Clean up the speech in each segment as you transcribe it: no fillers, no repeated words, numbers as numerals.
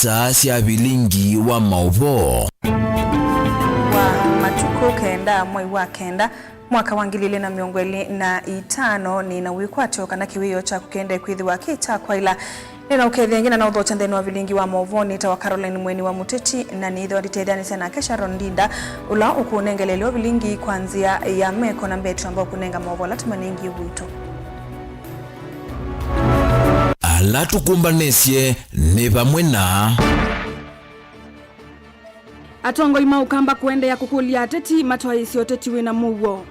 saa cia bilingi wa mauvo wa matuko kenda mwai wa kenda mwaka wa 2025 ni na wikwatyo kana kiwiyo cha kukenda kwithiwa kita kwa ila nina ukethia ngina na uthocha ntheni wa bilingi wa mauvoni ta wa Caroline Mweni wa Muteti na ni itho ditethani sana kesha Rondinda ula ukunengeleleo bilingi kwanzia ya meko na mbetu ambao kunenga mauvo latima ningi wito ala tukumbanesye ni pamwe na atongo ima ukamba kuende ya kukulia ateti matwa isi oteti wina muwo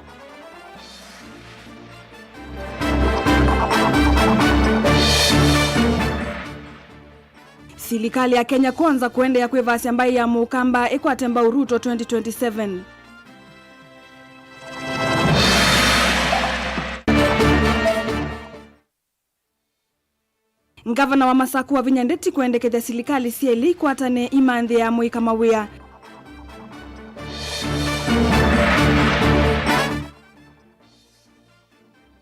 Serikali ya Kenya kwanza kuende ya kwevasi ambaye ya mukamba ikwatemba Ruto 2027 Ngavana wa Masaku wa Vinyandeti kuendekeza serikali sieli kwatane imandhi ya Moi Kamawia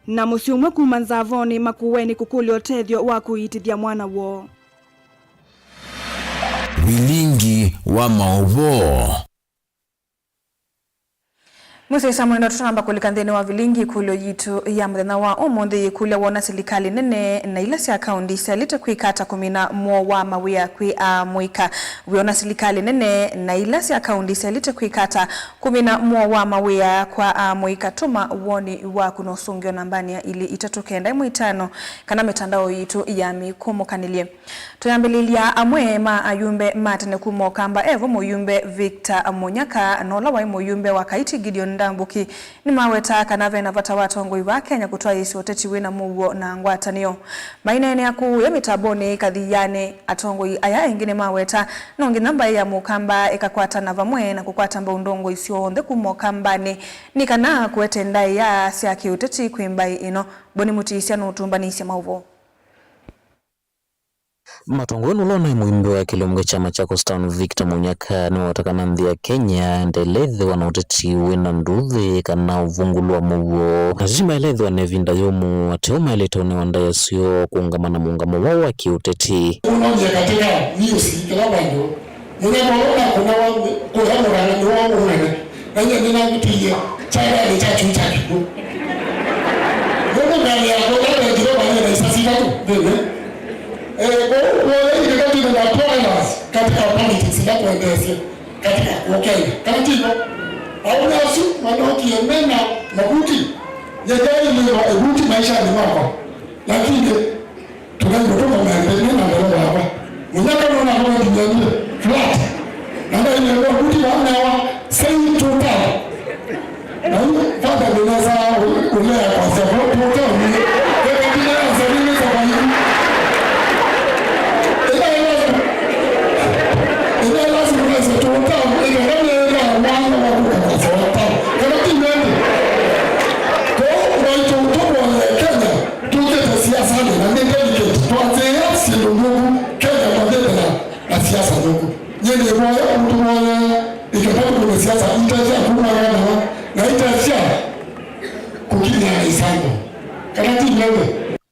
na musiumwe kumanzavoni makuweni kukuli otethio wa kuitithia mwana wo bilingi wa mauvo Mwese Samuel tutamba kulikantheni wa bilingi kulio yitu ya mthenya wa umuthi kulia wona serikali nene na ila cia kaundi selite kwikata kumina mwo wa mawia kwi muika wiona serikali nene na ila cia kaundi selite kwikata kumina mwo wa mawia kwa muika tuma woni wa kunosungio nambania ili itatokenda mwitano kana mitandao yitu ya mikumukanilie tuyambililia amwe ma ayumbe matene kumokamba evo muyumbe Victor Munyaka nola wa muyumbe wa Kaiti Gideon Ndambuki ni maweta kanave na vata watongoi wa Kenya kutoa isi oteti wina muwo na ngwatanio mainene yaku ya mitaboni kathiyane atongoi aya ingine maweta nongi namba ya mukamba ikakwata na vamwe na kukwata mbaundongo isio ondhe kumokambani ni kana kuetenda ya siaki oteti kuimbai ino boni mutisia na utumbanisia mauvo Matongoni ulona muimbe wa kilomge chama cha Coastal Victor Munyaka ni watakana ndhi ya Kenya ndelethe wanauteti wina nduthi kana uvungulwa muwo nazima elethe wanevinda yomu ateoma eletone wandaya sio kuungamana muungamo wao wa kiuteti unaonja katika news kila bando mwenyebolona kuna wangu kuhamura ni wangu unene na nye nina mtiye chaya ni chachu chachu mungu gani ya kogana jiroba nye na isasika tu bebe katika politics na kuendelea katika Kenya kama hivyo hauna su manoki emena mabuti yeye ni mabuti maisha ni wako lakini tunayotoka maendeleo na ndio hapa mnyaka unaona kama dunia flat na ndio ile mabuti wana wa sei total na hiyo fadha ninaweza kulea kwa sababu total ni kwa kile azalini za kwa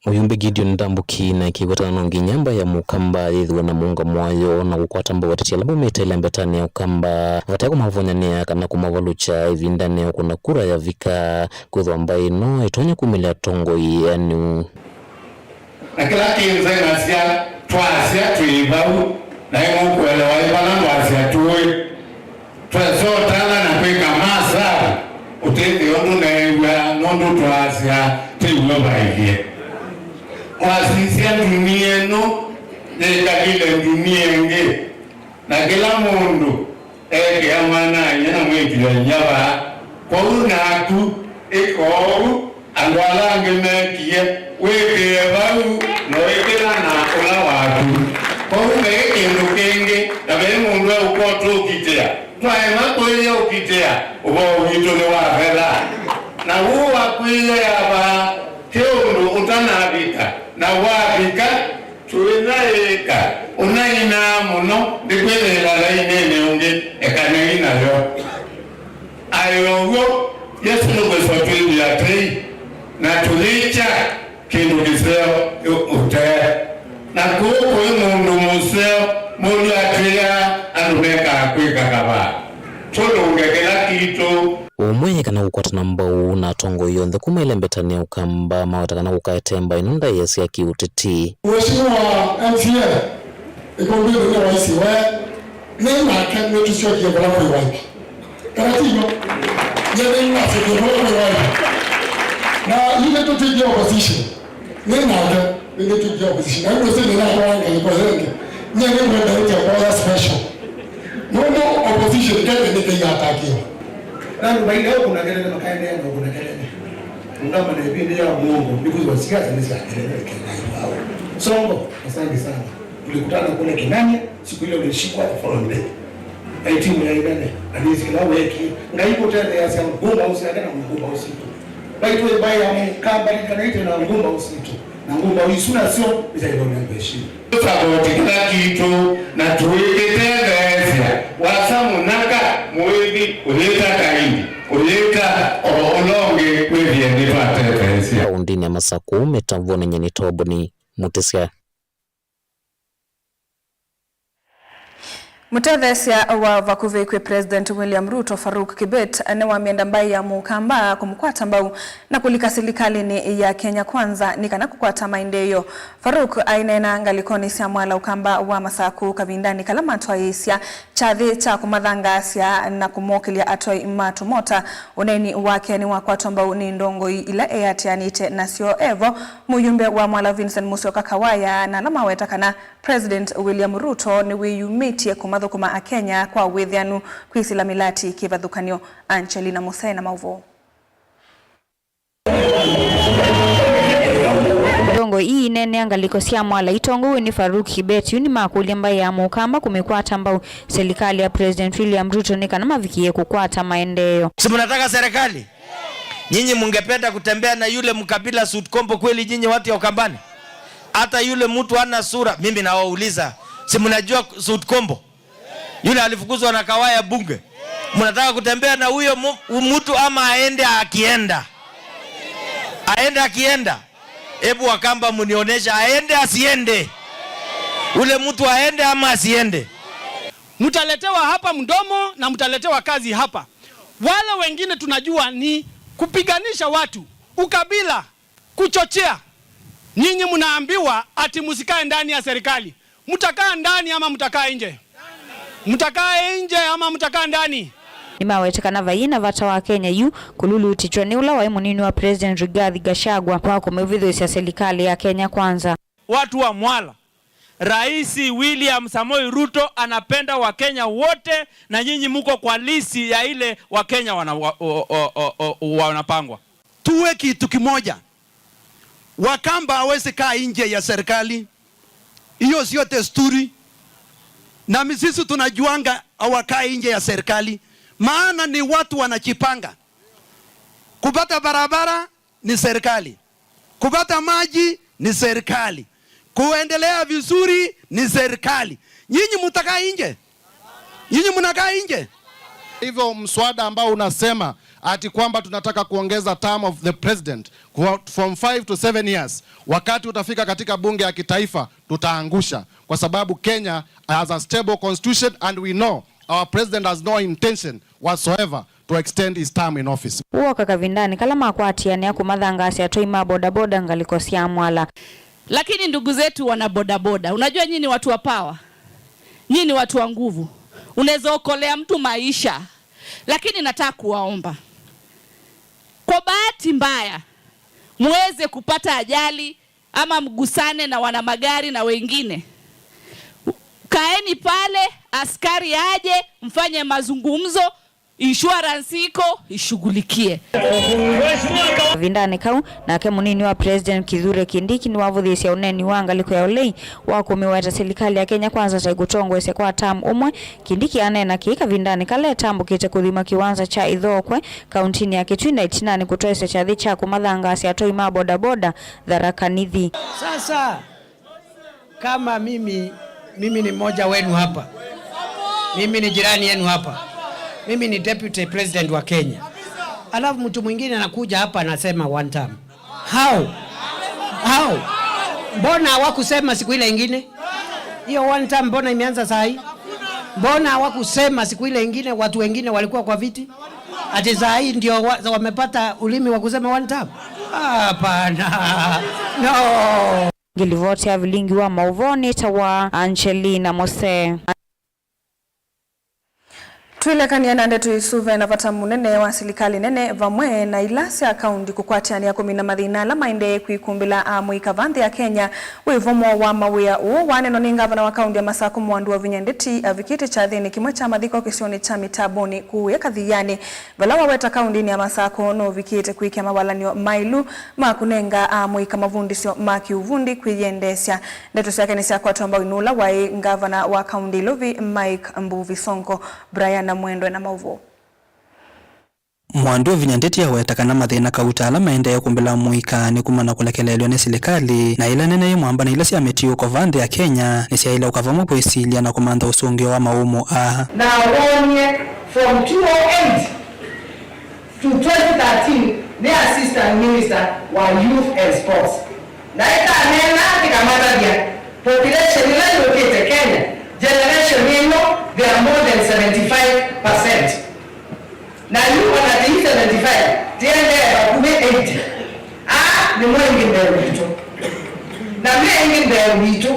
Muyumbe Gideon Ndambuki na ikiwatana nongi nyamba ya mukamba yithiwa na muunga mwayo na gukwata mbo wateti alabo metele mbetani ya ukamba vataya kumavonyania kana kumavalucha ivindane kuna kura ya vika kwithiwa ambaye no itonya kumilia tongoi yanu na kila kinze nasia twasia tuibau na imo kuelewa ibana twasia tuwe twazotana na kwika masa utethi ondu na iwa nondu twasia tuiwa baivie wasisia dunia no nekagile dunia nge na kila mundu ege amana yana mwekile nyaba kwa unaku eko andwala ngemekie weke bau no ekela na ola watu kwa ume endo kenge na bele mundu ukoto kitea twaema koye ukitea ubo wito ne wa hela na huwa kuile aba teondo utanabika na wabika tuinaeka unaina muno dikwelela lainene unge ekanei nayo ayogo Yesu nugwe swatuli ya tei na tulicha kindu kiseo ute na kuko mundu museo mundu atwia anumeka kwika kaba tulungekela kitu umwe kana gukwatana mbau na tongo yonthe kuma ilembetania ukamba mawatakana gukaetemba inunda yesi ya kiutiti. Mheshimiwa MCA ikombe ndio waisi wa nena kama tusio kwa kwa wapi taratibu yeye ni afike kwa wapi na ile tutige opposition nena ile tutige opposition na ndio sasa ndio wanga kwa zenge yeye ndio ndio kwa special no opposition kile ni kiatakiwa na baada ya kuna kelele makaendeleo na kuna kelele ngama na vipindi ya Mungu because wasikiaza ni sana kelele kwa songo. Asante sana, tulikutana kule Kinania siku ile ulishikwa following day timu ya Idane alizikila weki ngaipo tena ya sema ngumba usiagana na ngumba usitu baitwe baya mkamba likanaita na ngumba usitu na ngumba usuna sio bizaidona beshi sababu kila kitu na tuikitendeza wasamunaka mwezi uleta kaindi uleta olonge kwevi ndifatendeza undini ya Masaku metavone nyeni toboni Mutesia. Mutathesia wa vakuve kwe President William Ruto Faruk Kibet anewa mienda mbai ya mukamba kumkwata mbau na kulika serikali ni ya Kenya Kwanza nikana kukwata maendeleo. Faruk ainena ngalikoni sia mwala ukamba wa Masaku kavindani kalama atwa isia chadhi cha kumadhangasia na kumokilia atoi matumota uneni wake ni wakwata mbau ni ndongo ila eatianite na sio evo. Muyumbe wa mwala Vincent Musyoka Kawaya na lama wetakana President William Ruto ni wiyumitie kumadhukuma a Kenya kwa withianu kwisila milati kivadhukanio. Angelina Musai na mauvo. Ndongo hii nene angaliko sia mwala itongo ni Faruk Kibet yuni makuli mba ya mukamba kumekwata mbao serikali ya President William Ruto nika na mavikie kukwata maendeleo. Si mnataka serikali? Nyinyi mungependa kutembea na yule mkabila suit kombo kweli nyinyi watu ya Ukambani? Hata yule mtu ana sura, mimi nawauliza, si mnajua suit kombo? Yule alifukuzwa na Kawaya bunge. Mnataka kutembea na huyo mtu ama aende akienda? Aende akienda? Hebu Wakamba mnionyesha aende asiende. Ule mtu aende ama asiende? Mtaletewa hapa mdomo na mtaletewa kazi hapa. Wale wengine tunajua ni kupiganisha watu, ukabila, kuchochea. Nyinyi mnaambiwa ati msikae ndani ya serikali. Mtakaa ndani ama mtakaa nje? Mtakaa nje ama mtakaa ndani? Nimawetekana vaina vata wa Kenya yu kululu utichwani ula wa munini wa President Rigathi Gachagua kwa kumevidho isia serikali ya Kenya Kwanza. Watu wa Mwala, Rais William Samoei Ruto anapenda wa Kenya wote na nyinyi muko kwa lisi ya ile wa Kenya wanapangwa. Tuwe kitu kimoja. Wakamba hawezi kaa nje ya serikali. Hiyo sio desturi. Na sisi tunajuanga hawakai nje ya serikali. Maana ni watu wanachipanga. Kupata barabara ni serikali. Kupata maji ni serikali. Kuendelea vizuri ni serikali. Nyinyi mtakaa nje? Nyinyi mnakaa nje? Hivyo mswada ambao unasema ati kwamba tunataka kuongeza term of the president from 5 to 7 years, wakati utafika katika bunge ya kitaifa tutaangusha, kwa sababu Kenya has a stable constitution and we know our president has no intention whatsoever to extend his term in office. Uo kakavindani kalama kwa atiani ya kumadhangasi ya toima bodaboda ngaliko ya Mwala. Lakini ndugu zetu wana bodaboda, unajua nyinyi watu wa power, nyinyi watu wa nguvu, unaweza okolea mtu maisha. Lakini nataka kuwaomba, kwa bahati mbaya muweze kupata ajali ama mgusane na wana magari na wengine, kaeni pale, askari aje, mfanye mazungumzo, insurance iko ishughulikie. Vindane kau na kemunini wa President Kithure Kindiki ni wavuthisi ya uneni wanga liko ya ulei wako umeweta serikali ya Kenya Kwanza taigutongo ese kwa tamu umwe. Kindiki anena kika vindane kale tambu kite kuthima kiwanza cha Ithokwe kauntini ya Kitui itinani kutoa ese cha thicha kumadhangasi ya toi maboda boda Tharaka Nithi. Sasa kama mimi ni mmoja wenu hapa, mimi ni jirani yenu hapa, mimi ni deputy president wa Kenya, alafu mtu mwingine anakuja hapa anasema one term. How? Mbona hawakusema siku ile nyingine? Hiyo one time mbona imeanza saa hii? Mbona hawakusema siku ile ingine watu wengine walikuwa kwa viti? Ati saa hii ndio wamepata ulimi wa kusema one time? Hapana. No. Gilivoti ya vilingi wa mauvoni tawa Angelina Mose. Tuilekania nande tuisuve na vata munene wa serikali nene vamwe na ilasi akaundi kukwatiani ya kumina mathina la maende kuikumbila amuika vanthi ya Kenya wivomo wa mawia uo waneno ni ngavana wa kaundi ya Masako Mwandu wa Vinyandeti avikiti cha thini kimwe cha mathiko kisioni cha mitaboni kuya kathiyani valawa weta kaundi ni ya Masako no vikite kuikia mawalanio mailu makunenga amuika mavundisio maki uvundi kuiendesya ndeto siake ni siya kwa tuamba winula wa ngavana wa kaundi Lovi Mike Mbuvi Sonko Brian na mwendo na mauvo. Mwandu wa Vinyandeti ya wetakana mathina kautala maende ya kumbila muika ni kumana kulekelelwa ni serikali na ila nene mwamba na ila siya metio kwa vanthi ya Kenya ni siya ila ukavamo poisilia na kumantha usungio wa maumo Now 1 year from 2008 to 2013 the assistant minister wa youth and sports. Na ita nena tikamata dia population ila lokete Kenya generation yeno they are more than 75%. Now you want at least 75, tiende bakume 80. Ni mwengi mbele wito. Na mwengi mbele wito.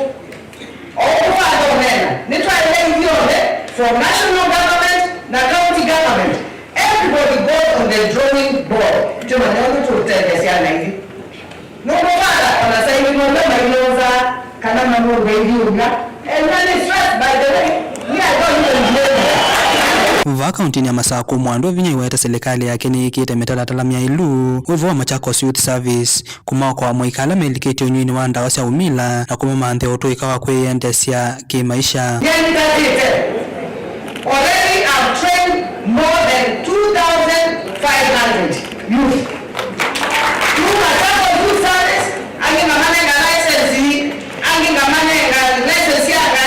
Okufa domena. Nitwa ile yone for national government na county government. Everybody goes on the drawing board. Tuma nyono tutende siya hivi. No bada wanasema ni ngombe mainoza kana mambo baby unga. And when it's stressed by the way, Vakaunti ya Masako Mwandu wa Vinyaiweta serikali yake ni ikite metalatala mya ilu uvo wa Machakos Youth Service kumako wa mwikala melikiti unyuini wanda wasya umila na kuma manthe oto ikawa kuiendesya kimaisha. Already I've trained more than 2,500 youth. Through Machakos Youth Service, anginga manenga license, anginga manenga license ya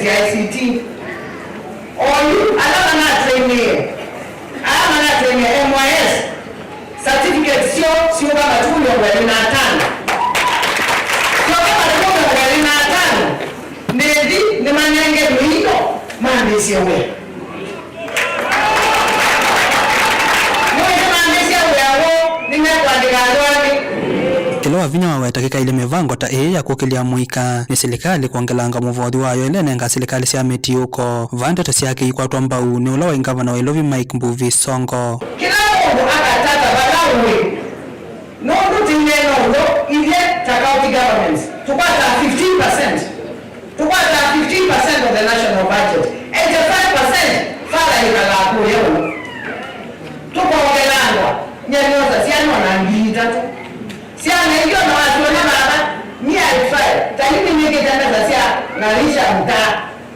ICT or you another training MYS certificate sio kama tu ya wale na tano sio kama tu ya wale na tano ni manenge mwito maandisi wewe Kilowa vinya wawetakika ile mevango ta ya kukilia muika ni serikali kuongelanga muvodhi wayo ile nenga serikali siya meti uko vande to siyake ikwa tuambau ni ulawa ingavana wa Lovi Mike Mbuvi Sonko. Kila mungu akatata balawe no tineno no ile county governments tupata 15% of the national budget 85% fara ikala kuyo tukaongelangwa nyenyoza siano na ngita tu siana hiyo na watu wana baba ni alifai talimi nyingi tena za sia ngalisha mtaa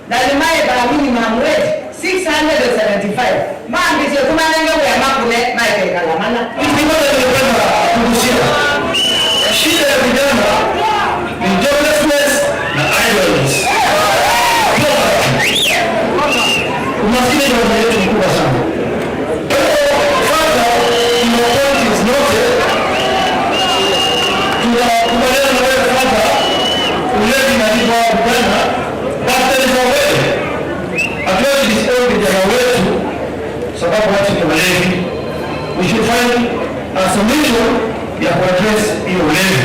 na limaye ba minimum wage 675 mambi sio kama nenge ya makune Michael Kalamana ngoja nipenda kukushia shida ya vijana ni joblessness na idleness umaskini ndio yetu mkubwa sana. We should find a solution ya kuaddress hiyo ulevi.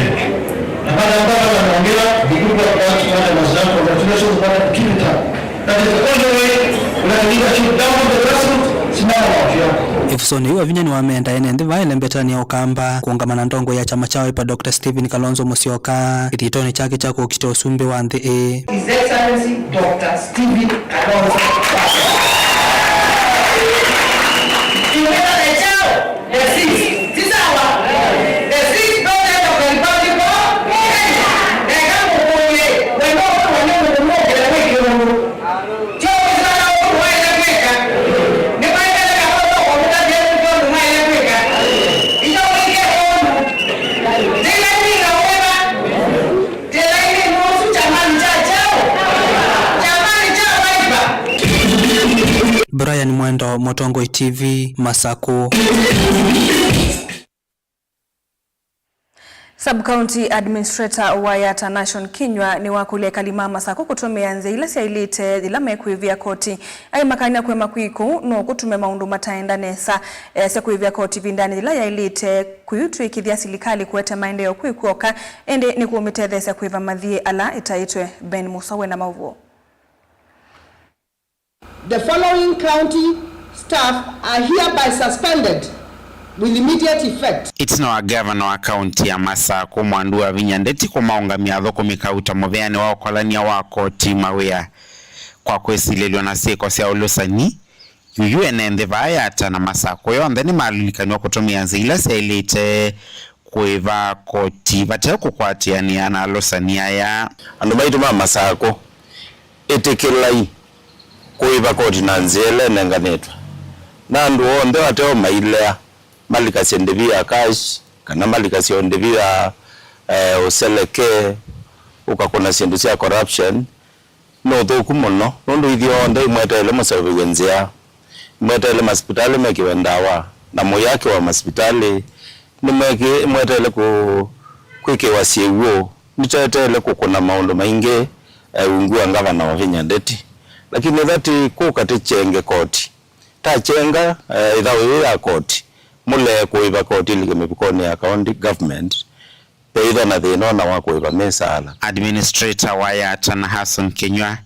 Na baada ya baba anaongea vikundi vya watu wana mazao congratulations bwana keep it up. That is the only way we can leadership down to the grassroots simama watu yako. Ifusoni huwa vinyani wameenda enende vaile mbetani ya ukamba kuungamana ndongo ya chama chao ipa Dr. Stephen Kalonzo Musyoka kititoni chake chako kito usumbe wa ndhe His Excellency Dr. Stephen Kalonzo Musyoka. Brian Mwendo, Motongoi TV, Masako. Sub-County Administrator Wayata Nation Kinyua ni wakule kalimama sako kutumia nze ila sia ilite ila mekuivia koti. Ai makanya kwe makuiku no kutume maundu mataenda nesa sia kuivia koti vindani ila ya ilite kuyutu ikithia silikali kuwete maendeleo kuikuoka ende ni kuumitedhe sia kuiva madhie ala itaitwe Ben Musawe na mauvuo. The following county staff are hereby suspended with immediate effect. It's now governor wa county ya Masako Mwandu wa Vinyandeti kumaungamia thoko mikauta muveani wa okolania wa koti mawea kwa kwesilelwa na seko sia ulusani yuyu enende Wayata na Masako yonthe ni malulikani wa kutumia nzila sia ilite kuiva koti vate kukwatiania na alusania ya andu maituma Masako etekilai kuiva koti na nzele nenganetwa na andu onthe wateo mailea malika siendevia cash kana malika siendevia useleke ukakona siendu sia corruption no thoku muno nondu ithio onde imwetele musavigenzia imwetele hospitali mekiwendawa na moyake wa hospitali nimeke imwetele kwikiwa siewo nitetele kukuna maundu maingi ungua ngavana wa Vinyandeti lakini thati kukati chenge koti ta chenga ithawi ya koti mule kuiva koti ligemepikoni ya county government peidha na thina na wa kuiva mesala. Administrator Wayata na Hassan Kinyua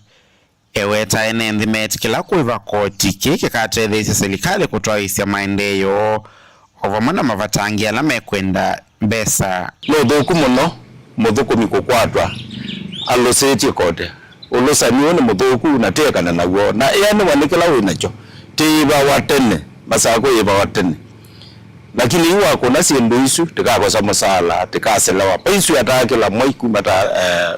eweta enenthi metikila kuiva koti kiki katetheisya serikali kutoa isia maendeleo ovamana mavatangi ala mekwenda mbesa no thuku muno muthukumi kukwatwa alusitie kote ulusani ni muthuku unatekana naguo na yani wanikila winacho tiiva watene Masako iva watene lakini iwa kuna sindu isu tikakosa musala tikaselewa paisu yatakila moiku mata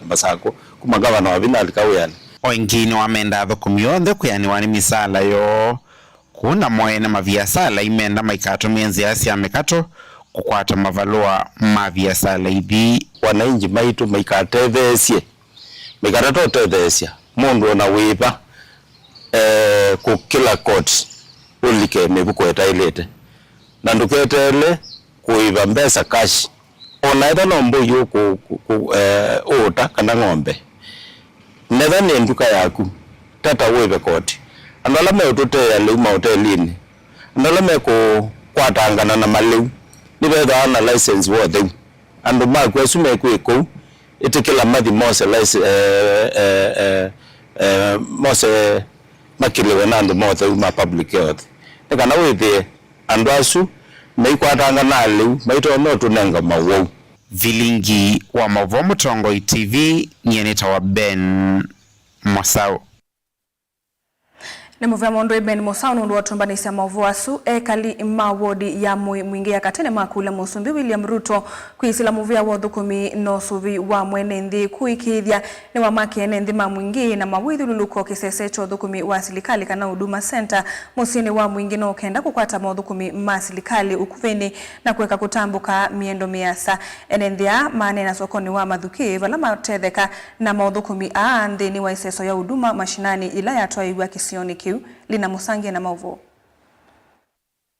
Masako kumagavana wa Vinali kawiyani oingine wamenda thukumi yonthe kuyaniwa ni misala yo kuna moene maviasala imenda maikatumia nzia sia mikato kukwata mavalua maviasala ithi wananchi maitu maikatethesie mikatatotethesia mundu ona wipa kukila koti ulike mebuko etailete na nduketele kuiva mbesa cash ona ida nombo yo ota kana ng'ombe netha ni nduka yaku tata wive koti andola me utote ya leu hotelini andola me ko kwatangana na maleu ni betha na license wothe andu makwesu mekwiko itikila mathi mose mose makiliwe na andu mothe uma public health kana withie andu asu meikwatanga na leu maito no tunenga mawo Vilingi wa Mauvo Mutongo TV nyeneta wa Ben Musawe na muvya mondo Ben Musawe nundu watumbanisa mauvu asu kali mawodi ya mwingi ya katene makula Musumbi William Ruto kuisila muvya wathukumi no suvi wa mwene nthi kuikithia ni wa maki ene nthi mwingi na mawithu luluko kisese cho thukumi wa silikali kana Huduma Center musini wa mwingi no kenda kukwata mathukumi ma silikali ukuveni na kuweka kutambuka miendo miasa ene nthia maane na sokoni wa mathuki vala matetheka na mathukumi nthi ni wa iseso ya huduma mashinani ila yatwaigwa kisioni kiu Lina Musangi na mauvo.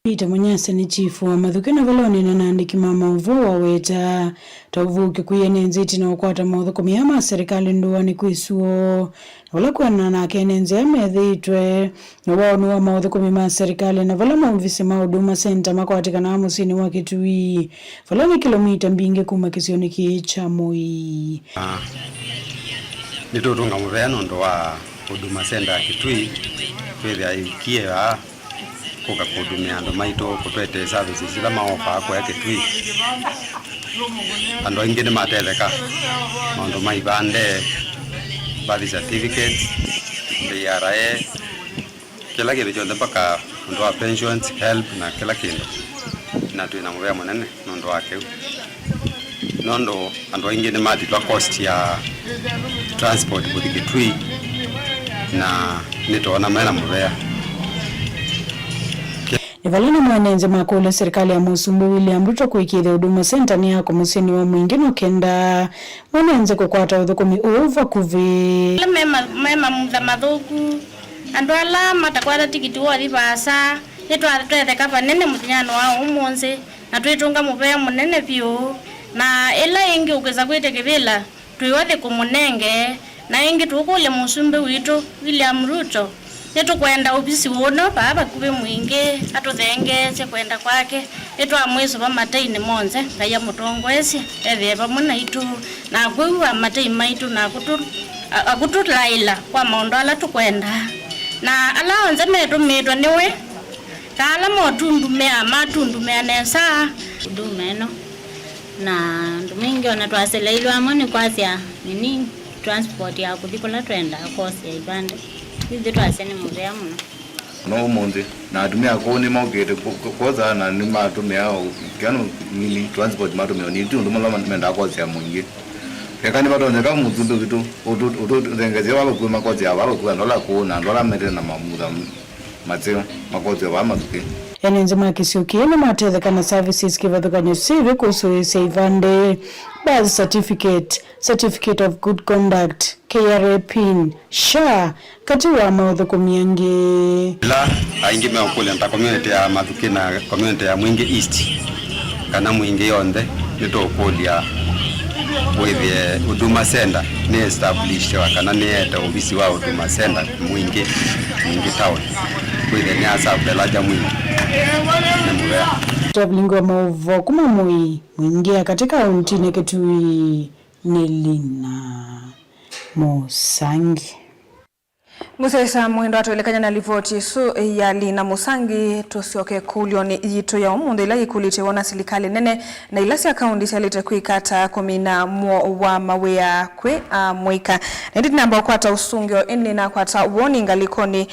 Peter Munyasa ni chifu wa mathuki na valoni na naandiki mauvo waweta tavuki kuyene nziti na ukwata mathukumi ya serikali nduani kwisuo wala kuana na kenenze amethitwe na wao ni wa mathukumi ma serikali na vala maofisi ma Huduma Center makwatika na musini wa Kitui vala ni kilomita mbingi kuma kisioni kicha Moi nitutunga muveno ndo wa Huduma Center Kitui kwethia ikiwa kuka kudumia ando maito kutwete services ila maofa kwa Kitui ando ingine matetheka ando maibande birth certificates BRA kila kitu chote mpaka ndo wa pensions help na kila kitu na tu inamuvea mwanene ndo wake nondo ando ingine matitwa cost ya transport kuthi Kitui na nitona mena muvea Evalina mwanenze makule serikali ya Musumbi William Ruto kuikithia Huduma Center ni yako musini wa mwingi no kenda mwanenze kukwata uthukumi uva kuvi mema mutha mathuku andu ala matakwata tikiti wa ribasa nitwa twetheka vanene muthinyano wa umunzi na twitunga muvea munene biu na ela ingi ukeza kwete kibila tuiwathe kumunenge na ingi tukule musumbe wito William Ruto yetu kwenda ofisi wono baba kube mwingi atuthengeze kwenda kwake yetu amweso ba mataini monze kaya mutongwesi etheba muna itu na kwewa matai maitu na akutulaila kwa maondo ala tukwenda na ala onze metu mitwa niwe kala motundu mea matundu mea nesa udumeno na ndumingi ona twaseleilwa amoni kwasya nini transport ya kuthikola twenda kosi ya ibande hizi twasene muvea muno no monde na atumia ko ni mogete koza na ni matumia kanu ni transport matumia ni tundu mala menda kosi ya mwingi yakani batonze ka mutundu kitu udengeze wabo kwa kosi ya wabo kwa ndola kuona ndola mete na mamuda mateo makosi ya wama tuke Enenzema kisiukiene matethekana services kivathukanya siri kuhusu Seivande birth certificate of good conduct KRA pin SHA kati wa maudhuku miangi la aingi meokule nta community ya Mathuki na community ya Mwingi East kana Mwingi yonde nitokulia with the Huduma Center ni established wakana ni eta ofisi wa Huduma Center Mwingi town with the nyasa belaja Mwingi Tablingo mauvo kumamui mwingia katika untine Kitui Nilina Musangi Musesa mwendo atuelekanya na livoti su ya Lina Musangi tusioke kulio ni yito ya umundu ila ikulite wana silikali nene na ilasi ya kaundi salite kuikata kumina muo wa mawea kwe mwika. Nindi namba kwata usungio inni na kwata warning alikoni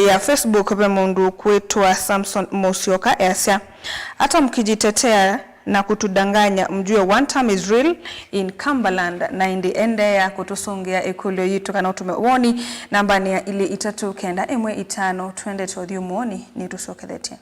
ya Facebook pe mundu kwetua Samson Musioka Asia. Hata mkijitetea na kutudanganya mjue one time is real in Cumberland na indi ende ya kutusongia ekulio yitu kana utume uoni nambani ya ili itatu kenda emwe itano twende todhi umuoni ni tusoke dhetia.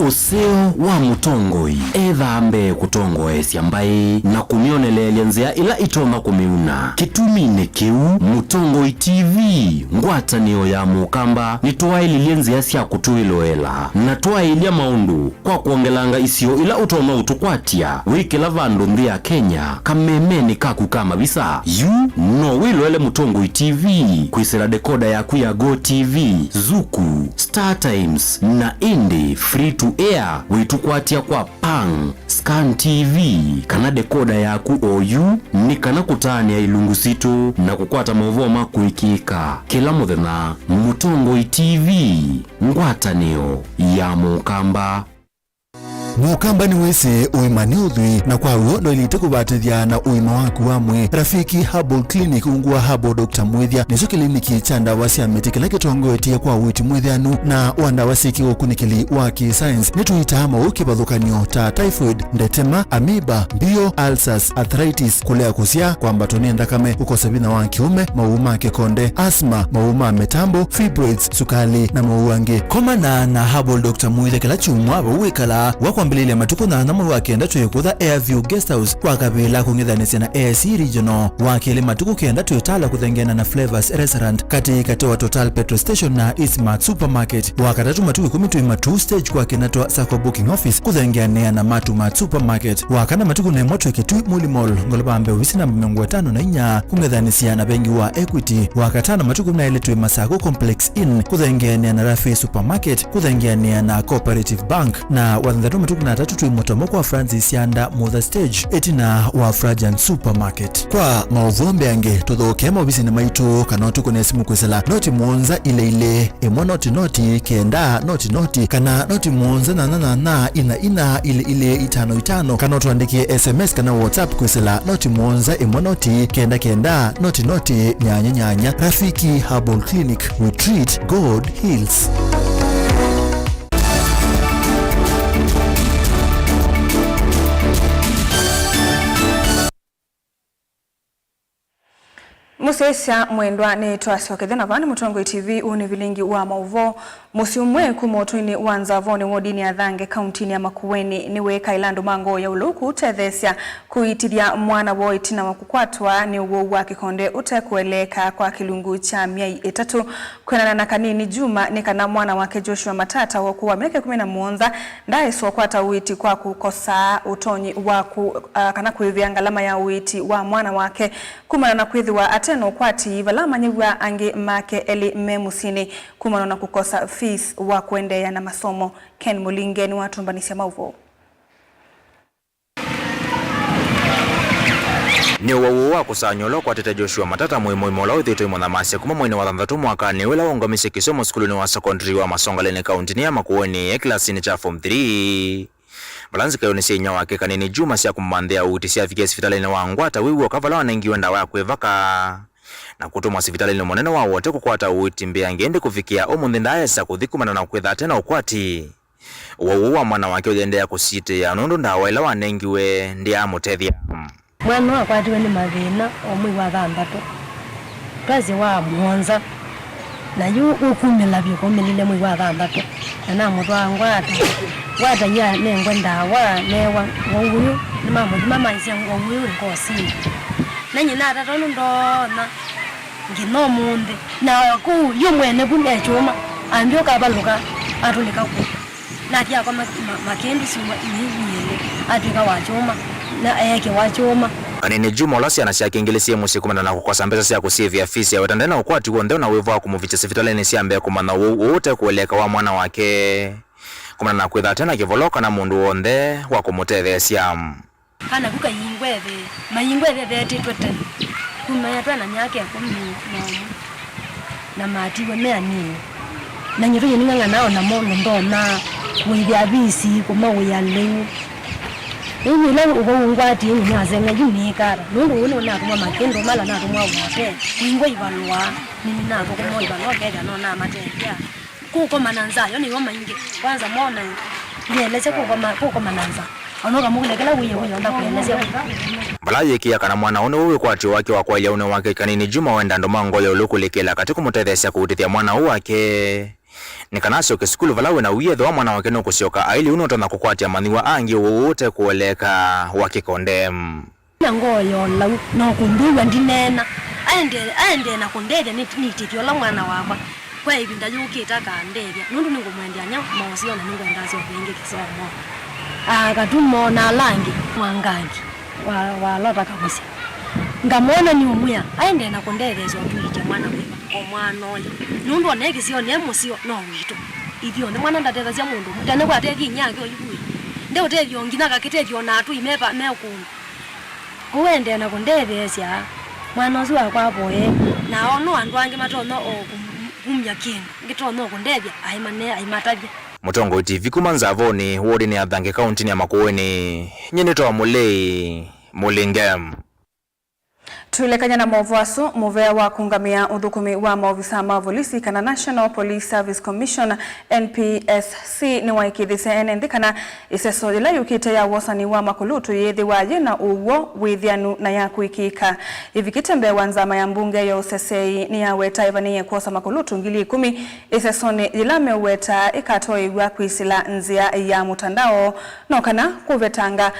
Useo wa mutongoi ethambe kutongoesya mbai na kumionelelya nzia ila itoma kumiuna kitumine kiu Mutongoi TV ngwatanio ya mukamba nitwaililie nzia sya kutuiloela na twailia maundu kwa kuongelanga isio ila utoma utukwatia wikila vandu nthi ya Kenya kamemeni kaku kama visa yu no wiloele Mutongoi TV kwisira dekoda yaku ya Go TV, Zuku, Star Times na Indie free to air witukwatia kwa Pang, Scan TV kana dekoda yaku OU ni kana kutania ilungu situ na kukwata mauvoma kuikika kila muthenya. Mutongoi TV ngwatanio ya mukamba. Mukamba ni wese uimani udhui na kwa uondo ilite kubatithia na uima waku wamwe. Rafiki Herbal Clinic ungua Herbal Dr. Mwithia niso kiliniki cha ndawa cia miti kila kitongoetie kwa witi mwithianu na wandawa siki ukunikili wa ki-science nituita mauki bathukanio ta typhoid, ndetema, amoeba, bio, ulcers, arthritis, kulea kusia kwa mbatoni ndakame, ukosebina wa kiume, mauma kikonde, asma, mauma metambo, fibroids, sukali na mauange. Komana na Herbal Dr. Mwithia kila chumwa wawikala wako mbelele matuko na namu wakenda tuyekutha Airview Guest House kwa kabila kungithanisia na AIC Regional wakele matuko kenda tuyotala kuthengena na Flavors Restaurant kati wa Total Petrol Station na Eastmart Supermarket wakatatu matuko 10 tuyima stage kwa kenato Sacco Booking Office kuthengena na Matumat Supermarket wakana matuko na moto Kitui Muli Mall ngolobambe ofisi namba 54 kungithanisia na bengi wa Equity wakatana matuko na ile tuyima Sacco Complex Inn kuthengena na Rafi Supermarket kuthengena na Cooperative Bank na wandhato matuko na tatu tuimotomo kwa Francis Yanda Mother Stage etina wa Frajan Supermarket kwa mauvombe yange tuthoke mobisi na maitu kanotu kone simu kwesela noti muonza ile emo noti kenda noti kana noti muonza na ina ile 55 kana tuandikie SMS kana WhatsApp kwesela noti muonza emo noti kenda noti nyanya. Rafiki Herbal Clinic, we treat, God heals. Musesa mwendwa ni twasoke thena vani Mutongoi TV uni vilingi wa mauvo Musiumwe kumotwini wanza voni wodini ya Thange kauntini ya Makueni niwe Kailandu mango ya uluku tethesia kuitiria mwana wo itina wa kukwatwa ni uwo wa kikonde utekueleka kwa kilungu cha miai 3 kwenana na Kanini Juma nikana mwana wake Joshua Matata wakuwa miaka 11 ndaye sokwata uiti kwa kukosa utonyi wa kana kuivia ngalama ya uiti wa mwana wake kumana na kwithiwa ateno kwati valama nyiwa ange make Eli Memusini kumana na kukosa fees wa kuendea na masomo. Ken Mulinge ni watumbanisia mauvo. Ni uwa kusanyolo kwa tete Joshua Matata mola uthito imona masi kuma mwene wa 3 mwaka ni wela wongomise kisomo skuluni wa secondary wa Masongaleni kauntini ya Makueni ya klasini cha form 3. Balanzi kayonisi nya wake Kanini Juma sia kumandhea uti sia fikia sifitaleni wa Ngwata wiwu kavala wanengiwe ndawa ya kuevaka na kutumwa sifitaleni monene wa wote kukwata uti mbea ngende kufikia omundi ndaye sa kuthikumana na kwetha tena ukwati uwa mwana wake uliendea kusite ya nundu ndawa ila wanengiwe ndia mutethia mwana wakwatiwe ni mathina omwi wa 6 twazi wa mwonza na yu ukumila bikumelile mwi wa 6 na mutwa Ngwata ya nengwe ndawa newa wonguyu ni mama isia wonguyu ngosi na nyina atatono ndona ngino munde na ku yumwene bune chuma ambio kabaluka atulika ku na kia kwa makendi suma inyele atika wa chuma na eke wa chuma. Kanini Juma olasi anasia kingilisia musikumana na kukosa mbesa sia kusivia fisi ya wetandena ukwati wonde na wevu wa kumuvicha sifitaleni sia mbea kumana wote kueleka wa mwana wake kumana na kwetha tena kivoloka na mundu wonde wa kumutethesia kana kuka mayingwethe betitwe tena kumaya twana myake 10 na matiwe mea nini na nyiru yininga nao na mono ndona wibya bisi kuma uya leu ni leo ugo Ngwati ni nyazenga yunikara nundu uno na kuma makendo mala na kumwa wote wingwe ibalwa nini na kuma ibalwa kega no na matendea kuko mananza yoni woma inge kwanza mona nieleze kuko mananza anoga mugulekela wiye onda kuelezea balaye kia kana mwana one wewe kwati wake wa kwalia one wake Kanini Juma wenda ndo mango ya ulukulekela katika mutethesia kuutithia mwana wake nikanasio kesikulu valawe na uyetho wa mwana wake no kusioka aili unotona kukwatia maniwa angi wote kuoleka wakikondem na ngoyo la no kumbiwa ndinena aende na kondede nitikio la mwana wakwa kwa hivi ndajukita kandevya nundu ningumwendia nya maosio na ningo ndazi obenge kisomo akatumo na langi mwangangi wa lota kabusi ngamona ni umuya aende na konderezo tuije mwana wiva omwana oyo nundu oneki sio nemusio no wito ithio ndi mwana ndateza cia mundu mutane kwa teki nyange oyibui nde utethio ngina kakitethio na atu imepa mekundu uende na konderesia mwana ocio akwa boye na ono andu ange matono o kumya kindu ngitono kondevya aimatavya Mutongo TV kumanza voni wodi ni Thange kauntini ya Makueni nyenito mulei mulingem Tulekanya na movaso muvea wa kungamia udhukumi wa maofisa mavolisi kana National Police Service Commission NPSC ni waikithise enendikana iseso ila yukite ya wasani wa makulutu yethi waje na uwo withianu na ya kuikika ivikitembe wanzama ya mbunge ya usesei ni ya weta ivaniye kuosa makulutu 10,000 iseso ni ilame weta ikatoi wa kuisila nzia ya mutandao no kana kuvetanga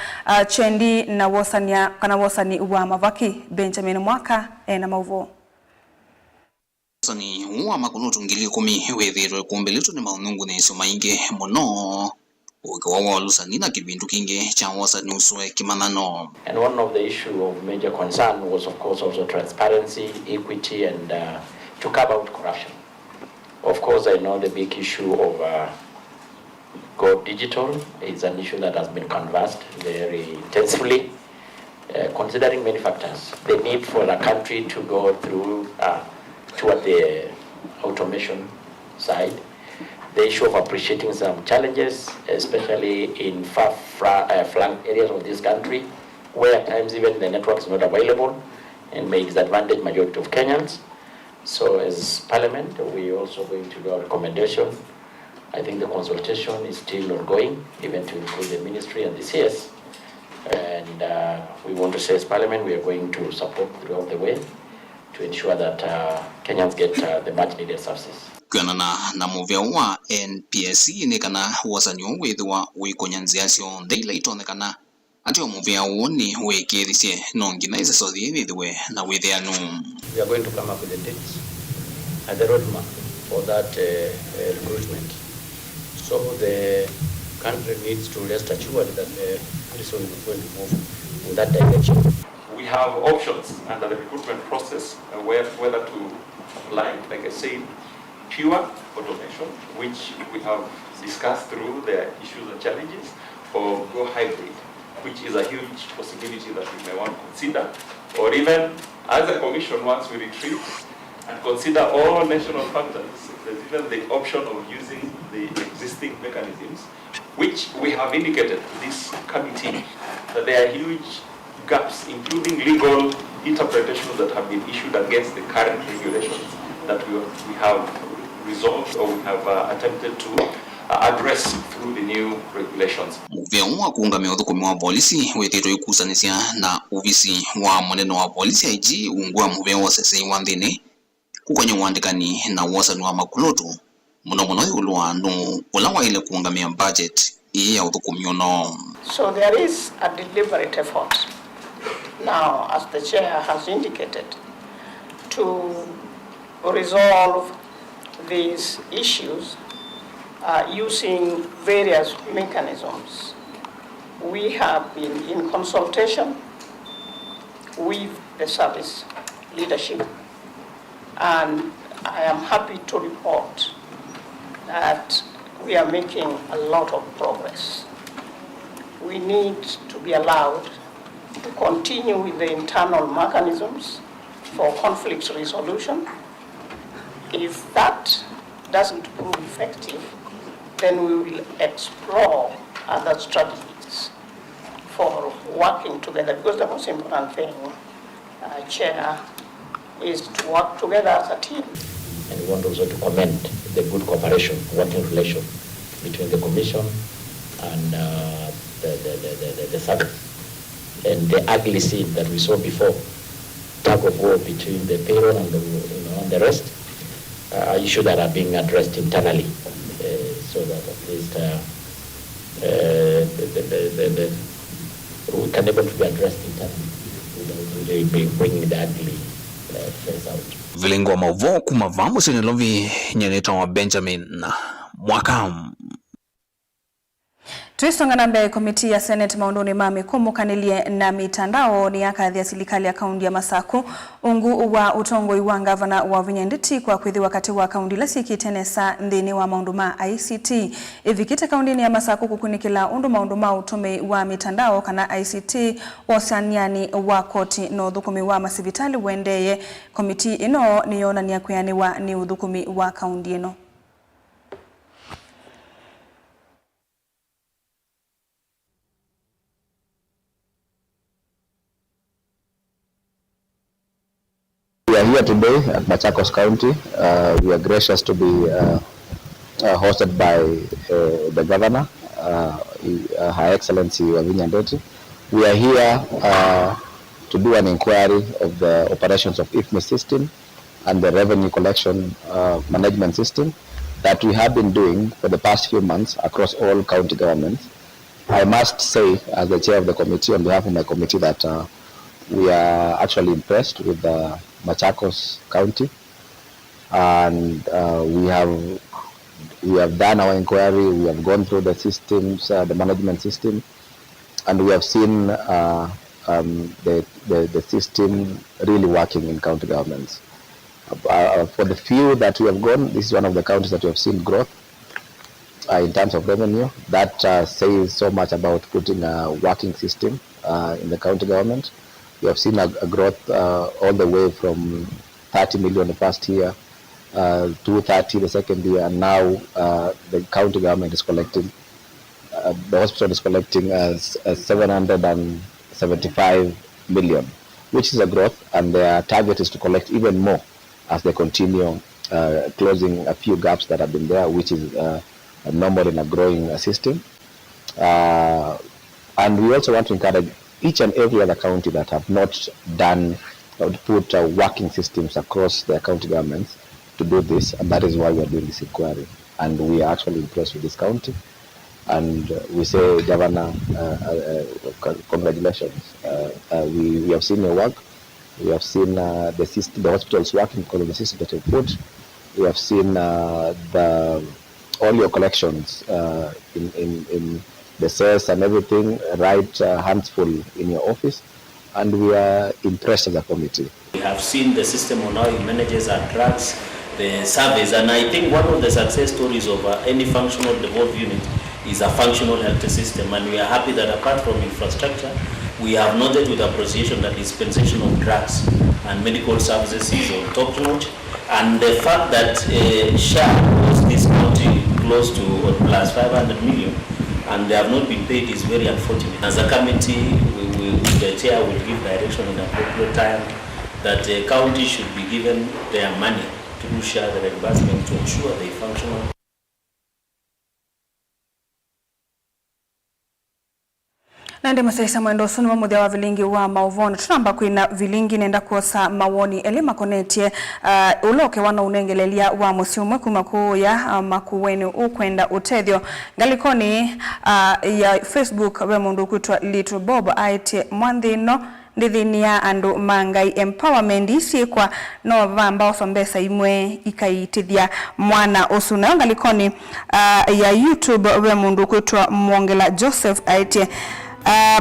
chendi na wasania kana wasani wa mavaki Benjamin Mwaka na mauvo sani uwa makunutu 10,000 wethirwe kumbelitu ni maunungu na iso maingi muno ukiwawa lusani na kibindu kingi cha wasani uswe kimanano. And one of the issue of major concern was of course also transparency, equity and to curb out corruption. Of course I know the big issue of Go Digital is an issue that has been canvassed very intensively. Considering many factors, the need for the country to go through toward the automation side, the issue of appreciating some challenges, especially in far-flung areas of this country, where at times even the network is not available and may disadvantage majority of Kenyans. So as Parliament, we are also going to do a recommendation. I think the consultation is still ongoing, even to include the ministry and the CS. And we want to say as Parliament, we are going to support throughout the way to to ensure that Kenyans get the much needed services. Kwanana na muveo wa NPSC ne kana wasanyo wethwa wikonyanzia sio ndeila itonekana atio muveo ni wekirisye nongina isa sothi wethwe na wetheanu. We are going to come up with the dates and the roadmap for that recruitment. So the country needs to rest assured that very soon we're going to move in that direction. We have options under the recruitment process whether to apply, like I said, pure automation, which we have discussed through the issues and challenges, or go hybrid, which is a huge possibility that we may want to consider, or even as a commission, once we retreat and consider all national factors, there's even the option of using the existing mechanisms, which we have indicated to this committee that there are huge gaps, including legal interpretations that have been issued against the current regulations that we have resolved or we have attempted to address through the new regulations. Muveo wa kuungamia uthukumi wa polisi wethitwo ikusanisia na uvisi wa munene wa polisi IG ungwa muveo sese wa nthini kukwanya wandikani na wasani wa makulotu muno yulu andu ula waile kuungamia budget ya uthukumi uno. So there is a deliberate effort now, as the chair has indicated, to resolve these issues using various mechanisms. We have been in consultation with the service leadership, and I am happy to report that we are making a lot of progress. We need to be allowed to continue with the internal mechanisms for conflict resolution. If that doesn't prove effective, then we will explore other strategies for working together, because the most important thing, Chair, is to work together as a team. And we want also to commend the good cooperation, working relation between the Commission and the service. And the ugly scene that we saw before, tug of war between the payroll and the rest, issues that are being addressed internally, so that at least we can able to be addressed internally without bringing the ugly face out. Vilingo mavo kumavamu sinilovi nyeneta wa Benjamin Mwakam. Tuisongana mbele komiti ya Senate maundoni mami kumukanilie na mitandao ni akathi ya serikali ya kaunti ya Masaku ungu wa utongoi wa gavana wa Vinya Ndeti kwa kwithi wakati wa kaunti la sikitenesa nthini wa maunduma ICT ivikite kaunti ya Masaku kukunikila undu maunduma utume wa mitandao kana ICT wasaniani wa koti no thukumi wa masivitali wendeye komiti ino niyona ni akuyani wa ni uthukumi wa kaunti ino. We are here today at Machakos County. We are gracious to be hosted by the Governor, Her Excellency Wavinya Ndeti. We are here to do an inquiry of the operations of IFMI system and the revenue collection management system that we have been doing for the past few months across all county governments. I must say, as the chair of the committee, on behalf of my committee, that we are actually impressed with the Machakos County, and we have done our inquiry. We have gone through the systems, the management system, and we have seen the system really working in county governments. For the few that we have gone, this is one of the counties that we have seen growth in terms of revenue. That says so much about putting a working system in the county government. We have seen a growth all the way from 30 million the first year, 230 the second year, and now the county government is collecting, the hospital is collecting 775 million, which is a growth, and their target is to collect even more as they continue closing a few gaps that have been there, which is normal in a growing system. And we also want to encourage each and every other county that have not done put working systems across the county governments to do this, and that is why we are doing this inquiry. And we are actually impressed with this county. And we say, Governor, congratulations. We have seen your work. We have seen the hospitals working because of the system that you put. We have seen all your collections in the cells and everything, right hands full in your office. And we are impressed as a committee. We have seen the system on how it manages our drugs, the service, and I think one of the success stories of any functional devolved unit is a functional health system, and we are happy that apart from infrastructure, we have noted with appreciation that dispensation of drugs and medical services is on top notch, and the fact that SHA was discounting close to plus 500 million and they have not been paid is very unfortunate. As a committee, the chair will give direction in the appropriate time that the county should be given their money to share the reimbursement to ensure they function. Nande masaisa mwendo sunu wa muthia wa vilingi wa mauvoni tunamba kwina vilingi nenda kuosa mawoni elima konetie uloke wana unengelelia wa musiumwe kumakuya makuweni ukwenda utethio ngalikoni ya Facebook we mundu kutwa Little Bob aite mwanthino ndithinia andu mangai empowerment isi kwa no vamba osombesa imwe ikaitithia mwana usuna ngalikoni ya YouTube we mundu kutwa Mwongela Joseph aite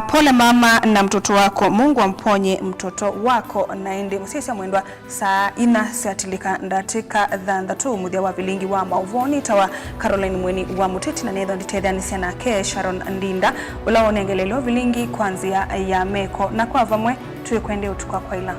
pole mama na mtoto wako, Mungu amponye mtoto wako. Na indi musisi mwendwa saa ina siatilika ndatika dhandatu muthia wa vilingi wa mauvoni tawa Caroline Mweni wa Muteti na netho nditethia nisiana ke Sharon Ndinda ula onengelelio vilingi kwanzia ya meko na kwa vamwe tuwe kwende utukwa kwa ila.